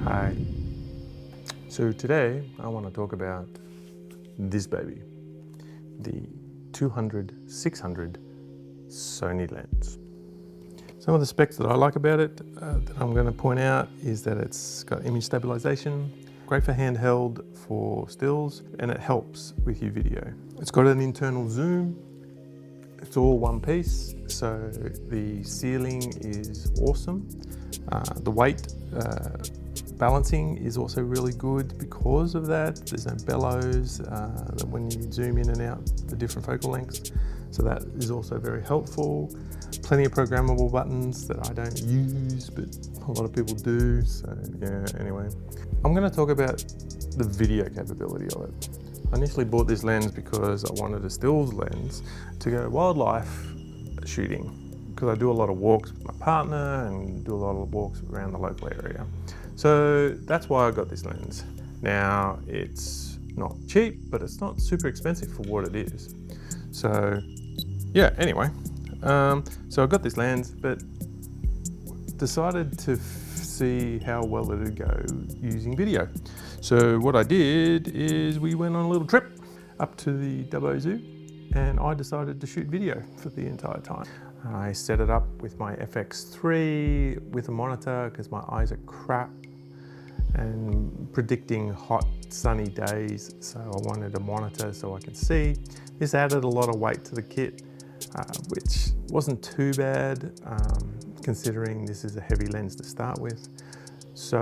Hi. So today I want to talk about this baby, the 200-600 Sony lens. Some of the specs that I like about it that I'm going to point out is that it's got image stabilization, great for handheld for stills, and it helps with your video. It's got an internal zoom. It's all one piece, so the sealing is awesome. The weight balancing is also really good because of that. There's no bellows when you zoom in and out the different focal lengths, so that is also very helpful. Plenty of programmable buttons that I don't use, but a lot of people do, so yeah, anyway. I'm going to talk about the video capability of it. I initially bought this lens because I wanted a stills lens to go wildlife shooting, because I do a lot of walks with my partner and do a lot of walks around the local area. So that's why I got this lens. Now, it's not cheap, but it's not super expensive for what it is. So yeah, anyway, so I got this lens, but decided to see how well it would go using video. So what I did is we went on a little trip up to the Dubbo Zoo, and I decided to shoot video for the entire time. I set it up with my FX3 with a monitor because my eyes are crap and predicting hot sunny days, so I wanted a monitor so I could see. This added a lot of weight to the kit, which wasn't too bad considering this is a heavy lens to start with. So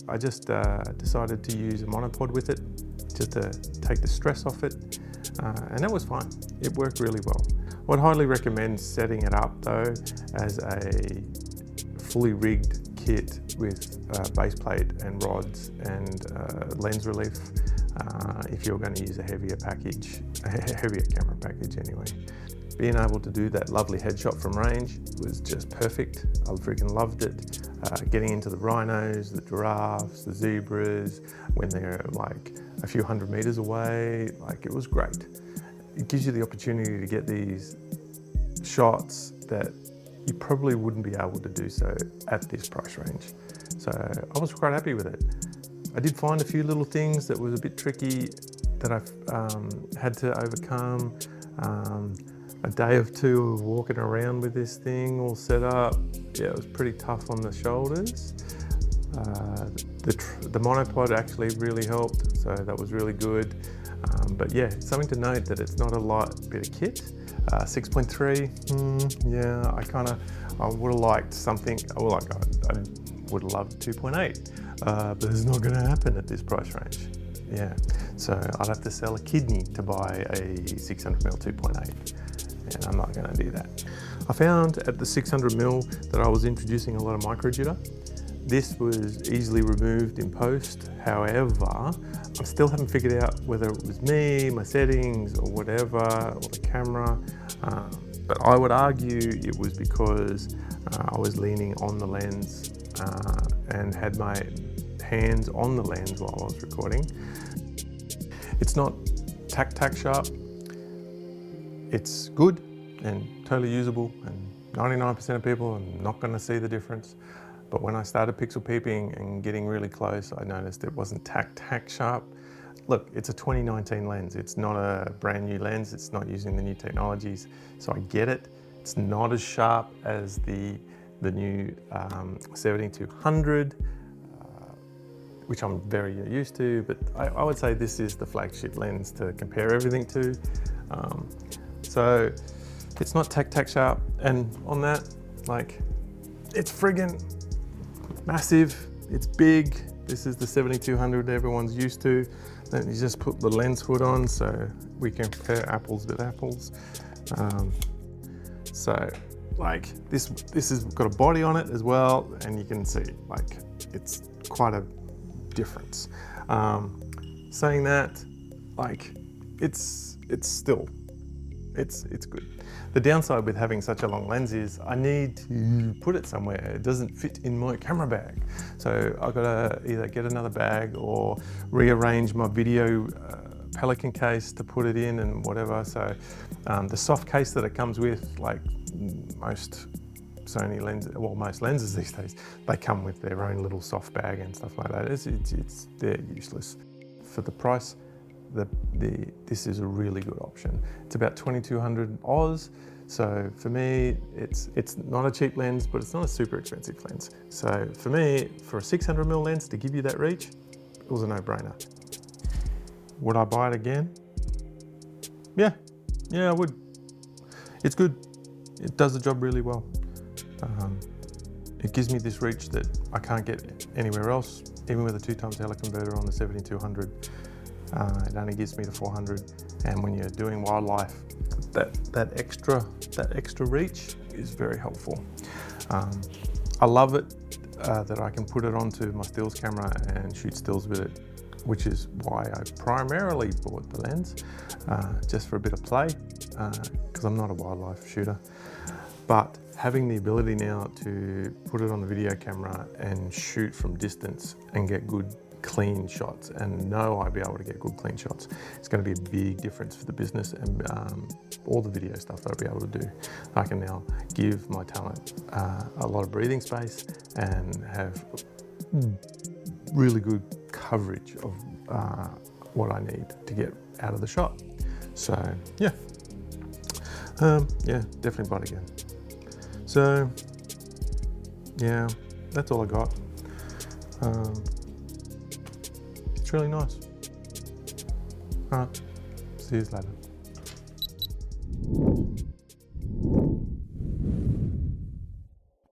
I just decided to use a monopod with it just to take the stress off it, and that was fine. It worked really well. I would highly recommend setting it up though as a fully rigged kit with base plate and rods and lens relief if you're going to use a heavier package, a heavier camera package anyway. Being able to do that lovely headshot from range was just perfect. I freaking loved it. Getting into the rhinos, the giraffes, the zebras, when they're like a few hundred meters away, like it was great. It gives you the opportunity to get these shots that you probably wouldn't be able to do so at this price range. So I was quite happy with it. I did find a few little things that was a bit tricky that I had to overcome. A day or two of walking around with this thing all set up, yeah, it was pretty tough on the shoulders. The monopod actually really helped, so that was really good. But yeah, something to note that it's not a light bit of kit. 6.3, yeah, I would have liked something, I would have loved 2.8, but it's not going to happen at this price range. Yeah, so I'd have to sell a kidney to buy a 600mm 2.8. And I'm not going to do that. I found at the 600mm that I was introducing a lot of micro jitter. This was easily removed in post. However, I still haven't figured out whether it was me, my settings, or whatever, or the camera. But I would argue it was because I was leaning on the lens and had my hands on the lens while I was recording. It's not tac sharp. It's good and totally usable, and 99% of people are not going to see the difference. But when I started pixel peeping and getting really close, I noticed it wasn't tac sharp. Look, it's a 2019 lens. It's not a brand new lens. It's not using the new technologies. So I get it. It's not as sharp as the new 70-200, which I'm very used to, but I would say this is the flagship lens to compare everything to. So it's not tac sharp, and on that, like, it's friggin' massive, it's big. This is the 70-200 everyone's used to. Then you just put the lens hood on so we can compare apples with apples. So like this has got a body on it as well, and you can see like it's quite a difference. Saying that, like it's good. The downside with having such a long lens is I need to put it somewhere. It doesn't fit in my camera bag. So I've got to either get another bag or rearrange my video Pelican case to put it in and whatever. So the soft case that it comes with, like most Sony lenses, well, most lenses these days, they come with their own little soft bag and stuff like that. They're useless. For the price, this is a really good option. It's about 2,200 Oz. So for me, it's not a cheap lens, but it's not a super expensive lens. So for me, for a 600mm lens to give you that reach, it was a no-brainer. Would I buy it again? Yeah, I would. It's good. It does the job really well. It gives me this reach that I can't get anywhere else, even with a 2x teleconverter on the 7200. It only gives me the 400, and when you're doing wildlife, that extra reach is very helpful. I love it that I can put it onto my stills camera and shoot stills with it, which is why I primarily bought the lens, just for a bit of play, because I'm not a wildlife shooter. But having the ability now to put it on the video camera and shoot from distance and get good clean shots, and know I'll be able to get good clean shots, it's going to be a big difference for the business and all the video stuff that I'll be able to do. I can now give my talent a lot of breathing space and have really good coverage of what I need to get out of the shot. So yeah, definitely buy it again. So yeah, that's all I got. It's really nice. All right, see you later.